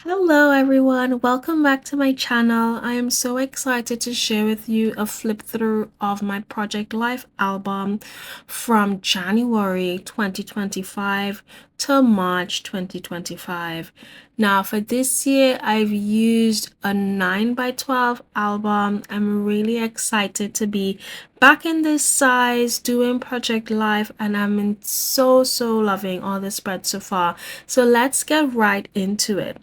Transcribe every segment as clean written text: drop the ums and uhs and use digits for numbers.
Hello everyone, welcome back to my channel. I am so excited to share with you a flip through of my Project Life album from January 2025 to March 2025. Now for this year, I've used a 9 by 12 album. I'm really excited to be back in this size doing Project Life, and I'm so loving all the spreads so far. So let's get right into it.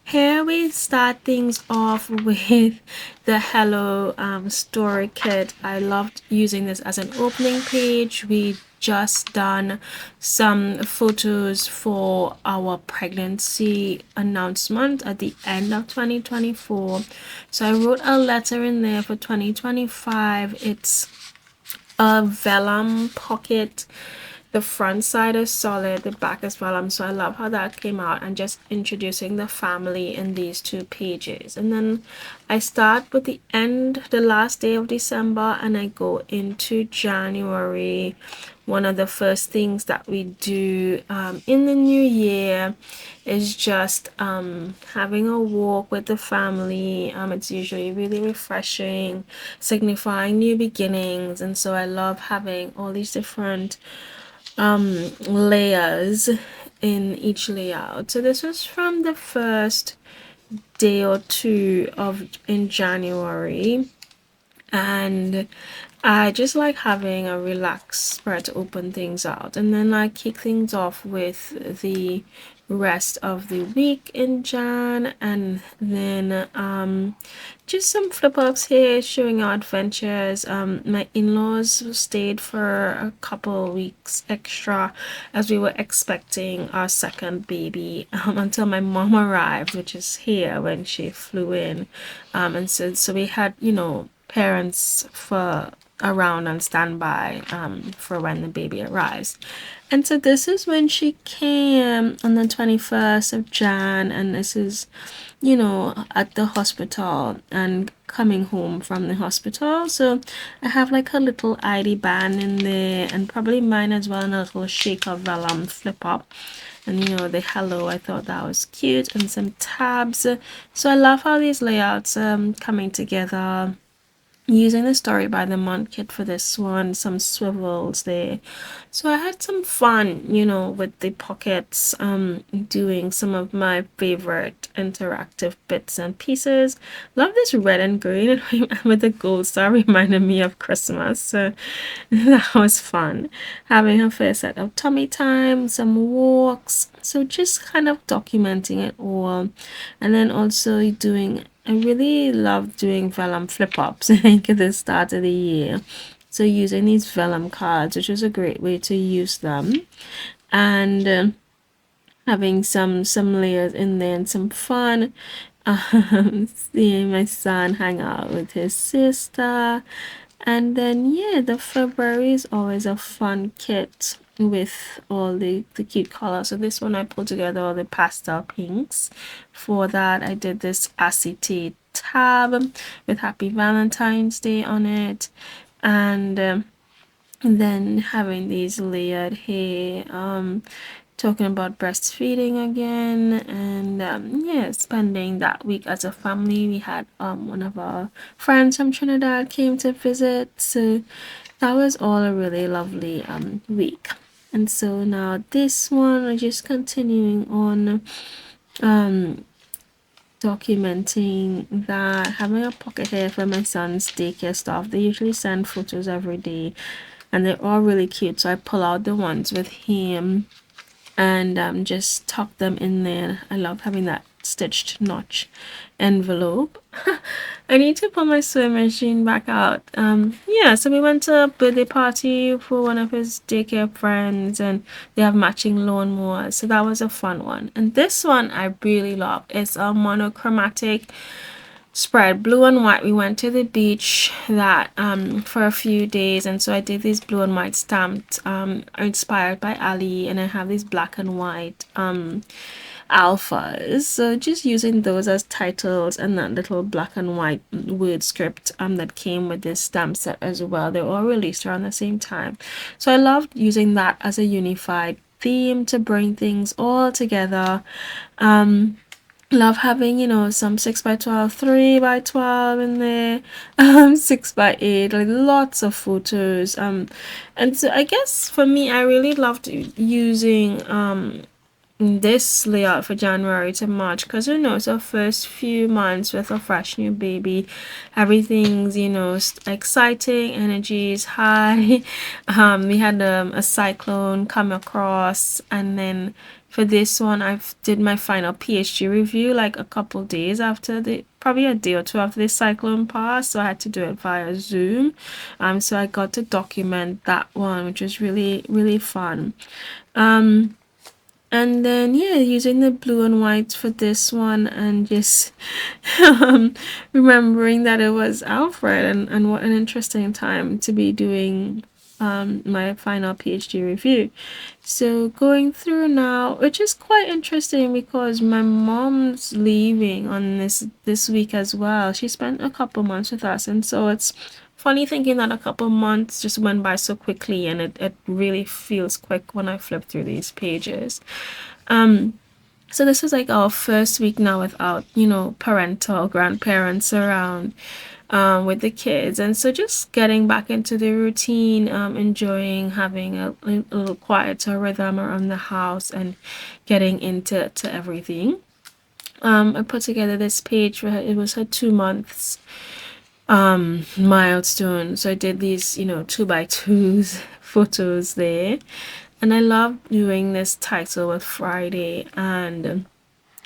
Here we start things off with the Hello story kit. I loved using this as an opening page. We just done some photos for our pregnancy announcement at the end of 2024. So I wrote a letter in there for 2025. It's a vellum pocket. The front side is solid, the back is vellum, so I love how that came out, and just introducing the family in these two pages. And then I start with the last day of December, and I go into January. One of the first things that we do in the new year is just having a walk with the family. It's usually really refreshing, signifying new beginnings, and so I love having all these different layers in each layout. So this was from the first day or two of in January, and I just like having a relaxed spread to open things out, and then I kick things off with the rest of the week in Jan, and then just some flip ups here showing our adventures. My in-laws stayed for a couple weeks extra as we were expecting our second baby until my mom arrived, which is here when she flew in. And so we had, parents for around and standby for when the baby arrives. And so this is when she came on the 21st of Jan, and this is, at the hospital and coming home from the hospital. So I have like a little ID band in there, and probably mine as well, and a little shaker vellum flip up. And the hello, I thought that was cute, and some tabs. So I love how these layouts coming together. Using the Story by the Month kit for this one, some swivels there. So I had some fun, with the pockets, doing some of my favorite interactive bits and pieces. Love this red and green with the gold star, reminded me of Christmas. So that was fun. Having a first set of tummy time, some walks. So just kind of documenting it all. And then also I really love doing vellum flip-ups, I think, at the start of the year. So using these vellum cards, which was a great way to use them. And having some layers in there and some fun. Seeing my son hang out with his sister. And then, yeah, the February is always a fun kit with all the cute colors. So this one I pulled together all the pastel pinks. For that, I did this acetate tab with Happy Valentine's Day on it. And then having these layered here, talking about breastfeeding again, and yeah, spending that week as a family. We had one of our friends from Trinidad came to visit, so that was all a really lovely week. And so now this one, we're just continuing on documenting that, having a pocket here for my son's daycare stuff. They usually send photos every day, and they're all really cute, so I pull out the ones with him and just tuck them in there. I love having that stitched notch envelope. I need to put my sewing machine back out. Yeah, so we went to a birthday party for one of his daycare friends, and they have matching lawnmowers, so that was a fun one. And this one I really love. It's a monochromatic spread, blue and white. We went to the beach that for a few days, and so I did these blue and white stamped inspired by Ali, and I have these black and white alphas, so just using those as titles, and that little black and white word script that came with this stamp set as well. They were all released around the same time, so I loved using that as a unified theme to bring things all together. love having, you know, some 6 by 12, 3 by 12 in there, 6 by 8, like lots of photos. And so I guess for me, I really loved using this layout for January to March, because you know it's our first few months with a fresh new baby. Everything's, you know, exciting, energy is high. We had a cyclone come across, and then for this one I did my final PhD review like a couple days after the, probably a day or two after the cyclone passed, so I had to do it via Zoom. So I got to document that one, which was really fun. And then yeah, using the blue and white for this one, and just remembering that it was Alfred, and what an interesting time to be doing my final PhD review. So going through now, which is quite interesting because my mom's leaving on this week as well. She spent a couple months with us, and so it's funny thinking that a couple months just went by so quickly, and it really feels quick when I flip through these pages. So this is like our first week now without, you know, parental grandparents around with the kids, and so just getting back into the routine, enjoying having a little quieter rhythm around the house and getting into everything. I put together this page where it was her 2 months milestone, so I did these, you know, 2 by 2s photos there. And I love doing this title with Friday and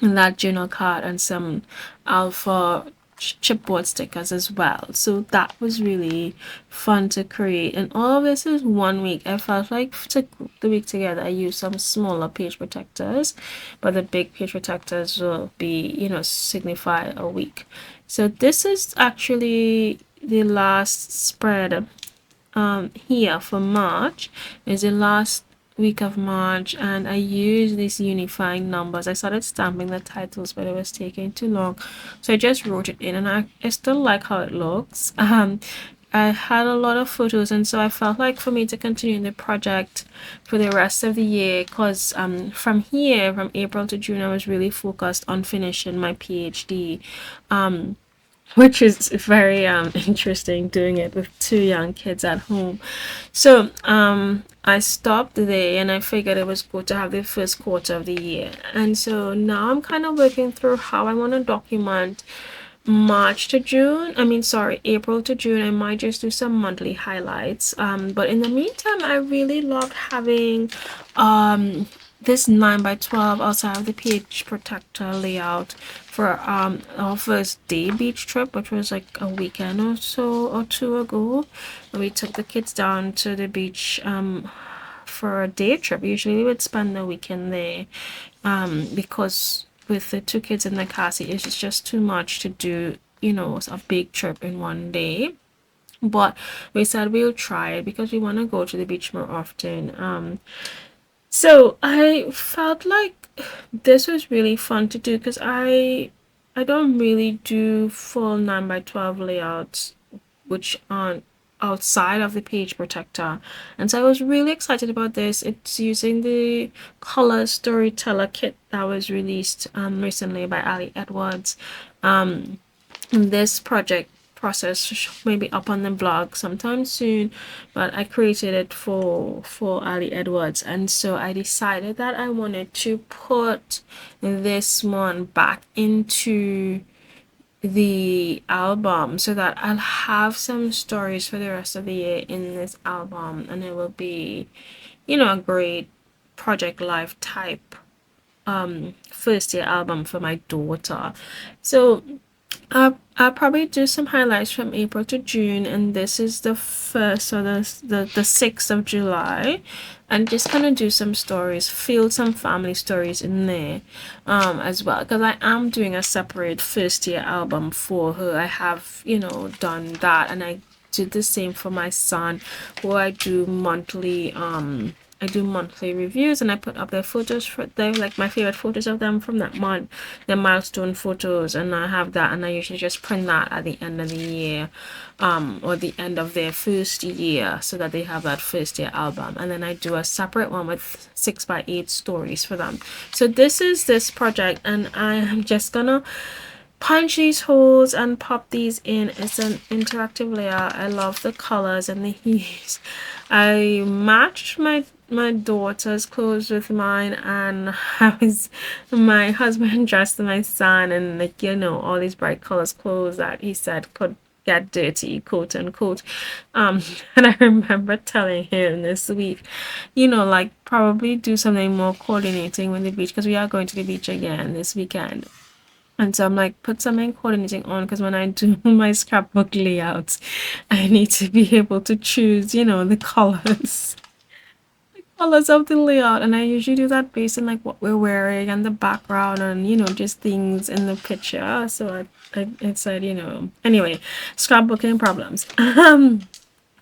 that journal card and some alpha chipboard stickers as well. So that was really fun to create. And all of this is 1 week. I felt like to group the week together, I used some smaller page protectors, but the big page protectors will be, you know, signify a week. So this is actually the last spread here for March. Is the last week of March, and I use these unifying numbers. I started stamping the titles, but it was taking too long, so I just wrote it in, and I still like how it looks. I had a lot of photos, and so I felt like for me to continue the project for the rest of the year, because from here, from April to June, I was really focused on finishing my PhD, which is very interesting doing it with 2 young kids at home. So I stopped there, and I figured it was good to have the first quarter of the year. And so now I'm kind of working through how I want to document March to June. I mean, sorry, April to June. I might just do some monthly highlights. But in the meantime, I really loved having this 9 by 12 outside of the page protector layout for our first day beach trip, which was like a weekend or so or two ago. We took the kids down to the beach for a day trip. Usually we would spend the weekend there because with the 2 kids in the car seat, it's just too much to do, you know, a big trip in one day. But we said we'll try it because we want to go to the beach more often. So I felt like this was really fun to do because I don't really do full 9 by 12 layouts, which aren't outside of the page protector. And so I was really excited about this. It's using the color Storyteller kit that was released recently by aliedwards. This project process may be up on the blog sometime soon, but I created it for aliedwards, and so I decided that I wanted to put this one back into the album so that I'll have some stories for the rest of the year in this album, and it will be, you know, a great ProjectLife type first year album for my daughter. So I'll probably do some highlights from April to June, and this is the first, so the 6th of July, and just kind of do some stories, fill some family stories in there as well, because I am doing a separate first year album for her. I have, you know, done that, and I did the same for my son, who I do monthly I do monthly reviews, and I put up their photos for them, like my favorite photos of them from that month, their milestone photos, and I have that, and I usually just print that at the end of the year, or the end of their first year, so that they have that first year album. And then I do a separate one with 6x8 stories for them. So this is this project, and I am just gonna punch these holes and pop these in. It's an interactive layout. I love the colors and the hues. I matched my daughter's clothes with mine, and my husband dressed my son in, like, you know, all these bright colors clothes that he said could get dirty, quote unquote. And I remember telling him this week, you know, like, probably do something more coordinating with the beach, because we are going to the beach again this weekend. And so I'm like, put something coordinating on, because when I do my scrapbook layouts, I need to be able to choose, you know, the colors of the layout. And I usually do that based on like what we're wearing and the background, and, you know, just things in the picture. So I said, you know, anyway, scrapbooking problems.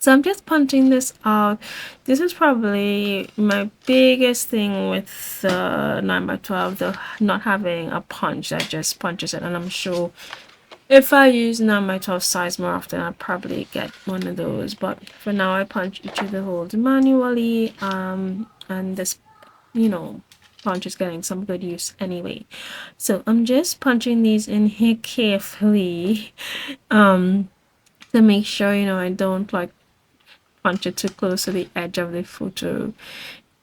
So I'm just punching this out. This is probably my biggest thing with the 9x12, the not having a punch that just punches it. And I'm sure if I use 9x12 size more often, I'll probably get one of those. But for now, I punch each of the holes manually. And this, you know, punch is getting some good use anyway. So I'm just punching these in here carefully, to make sure, you know, I don't like punch it too close to the edge of the photo.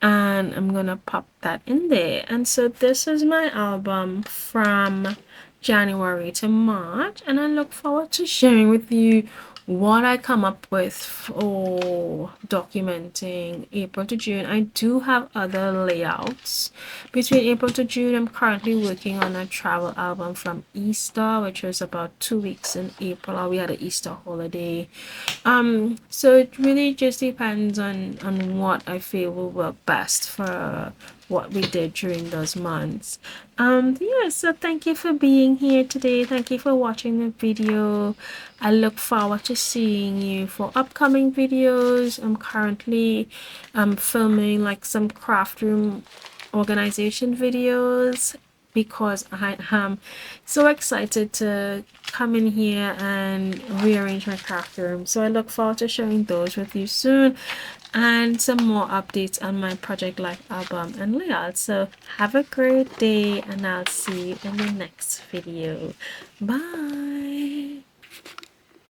And I'm gonna pop that in there. And so this is my album from January to March, and I look forward to sharing with you what I come up with for documenting April to June. I do have other layouts between April to June. I'm currently working on a travel album from Easter, which was about 2 weeks in April, or we had an Easter holiday. So it really just depends on what I feel will work best for what we did during those months. Yeah, so thank you for being here today. Thank you for watching the video. I look forward to seeing you for upcoming videos. I'm currently filming like some craft room organization videos, because I am so excited to come in here and rearrange my craft room. So I look forward to sharing those with you soon, and some more updates on my Project Life album and layout. So have a great day, and I'll see you in the next video. Bye.